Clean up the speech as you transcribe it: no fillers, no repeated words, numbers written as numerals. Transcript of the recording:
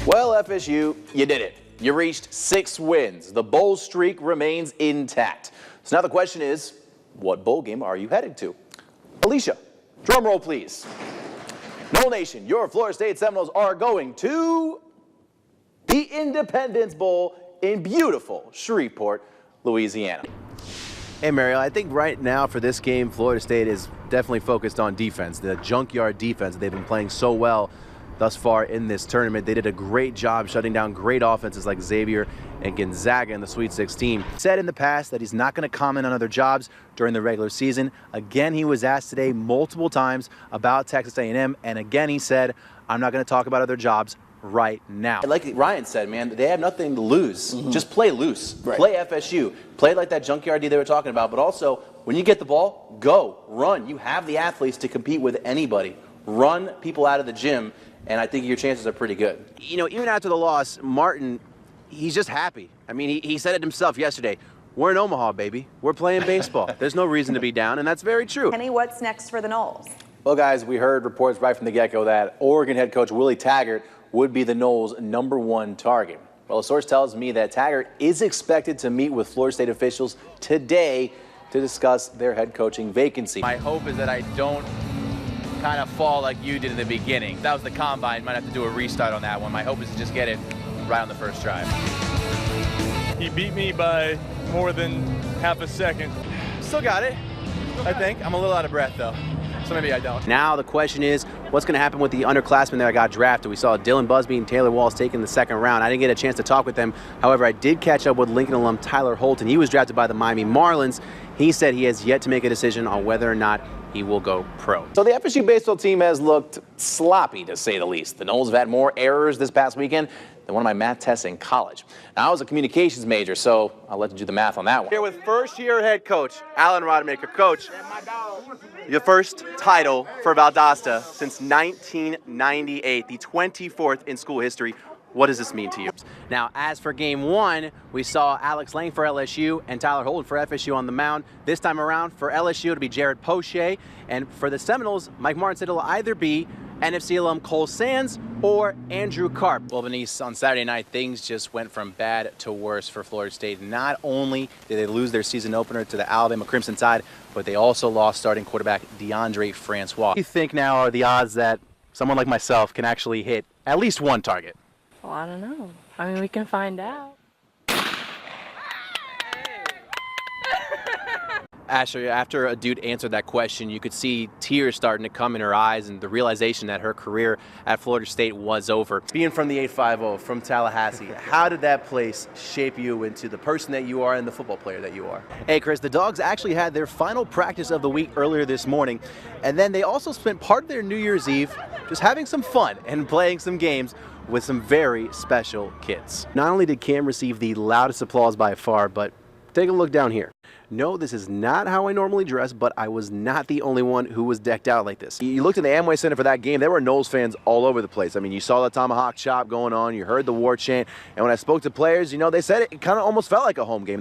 Well, FSU, you did it. You reached 6 wins. The bowl streak remains intact. So now the question is, what bowl game are you headed to? Alicia, drum roll, please. Noel Nation, your Florida State Seminoles are going to the Independence Bowl in beautiful Shreveport, Louisiana. Hey, Mario, I think right now for this game, Florida State is definitely focused on defense, the junkyard defense. They've been playing so well thus far in this tournament. They did a great job shutting down great offenses like Xavier and Gonzaga in the Sweet 16. He said in the past that he's not going to comment on other jobs during the regular season. Again, he was asked today multiple times about Texas A&M, and again he said, I'm not going to talk about other jobs right now. Like Ryan said, man, they have nothing to lose. Just play loose. Right. Play FSU. Play like that junkyard D they were talking about, but also when you get the ball, go, run. You have the athletes to compete with anybody. Run people out of the gym, and I think your chances are pretty good. You know, even after the loss, Martin, he's just happy. I mean, he said it himself yesterday. We're in Omaha, baby. We're playing baseball. There's no reason to be down, and that's very true. Kenny, what's next for the Noles? Well, guys, we heard reports right from the get-go that Oregon head coach Willie Taggart would be the Noles' #1 target. Well, a source tells me that Taggart is expected to meet with Florida State officials today to discuss their head coaching vacancy. My hope is that I don't kind of fall like you did in the beginning. That was the combine. Might have to do a restart on that one. My hope is to just get it right on the first try. He beat me by more than half a second. Still got it, I think. I'm a little out of breath, though, so maybe I don't. Now the question is, what's going to happen with the underclassmen that got drafted? We saw Dylan Busby and Taylor Walls taken the second round. I didn't get a chance to talk with them. However, I did catch up with Lincoln alum Tyler Holton. He was drafted by the Miami Marlins. He said he has yet to make a decision on whether or not he will go pro. So the FSU baseball team has looked sloppy, to say the least. The Noles have had more errors this past weekend than one of my math tests in college. Now, I was a communications major, so I'll let you do the math on that one. Here with first-year head coach Alan Rodemaker. Coach, your first title for Valdosta since 1998, the 24th in school history. What does this mean to you? Now, as for game one, we saw Alex Lang for LSU and Tyler Holden for FSU on the mound. This time around, for LSU, it'll be Jared Poche. And for the Seminoles, Mike Martin said it'll either be NFC alum Cole Sands or Andrew Karp. Well, Venice, on Saturday night, things just went from bad to worse for Florida State. Not only did they lose their season opener to the Alabama Crimson Tide, but they also lost starting quarterback DeAndre Francois. What do you think now are the odds that someone like myself can actually hit at least one target? Well, I don't know. I mean, we can find out. Asher, after a dude answered that question, you could see tears starting to come in her eyes and the realization that her career at Florida State was over. Being from the 850, from Tallahassee, how did that place shape you into the person that you are and the football player that you are? Hey, Chris, the Dogs actually had their final practice of the week earlier this morning, and then they also spent part of their New Year's Eve just having some fun and playing some games with some very special kids. Not only did Cam receive the loudest applause by far, but take a look down here. No, this is not how I normally dress, but I was not the only one who was decked out like this. You looked at the Amway Center for that game, there were Noles fans all over the place. I mean, you saw the tomahawk chop going on, you heard the war chant, and when I spoke to players, you know, they said it kind of almost felt like a home game.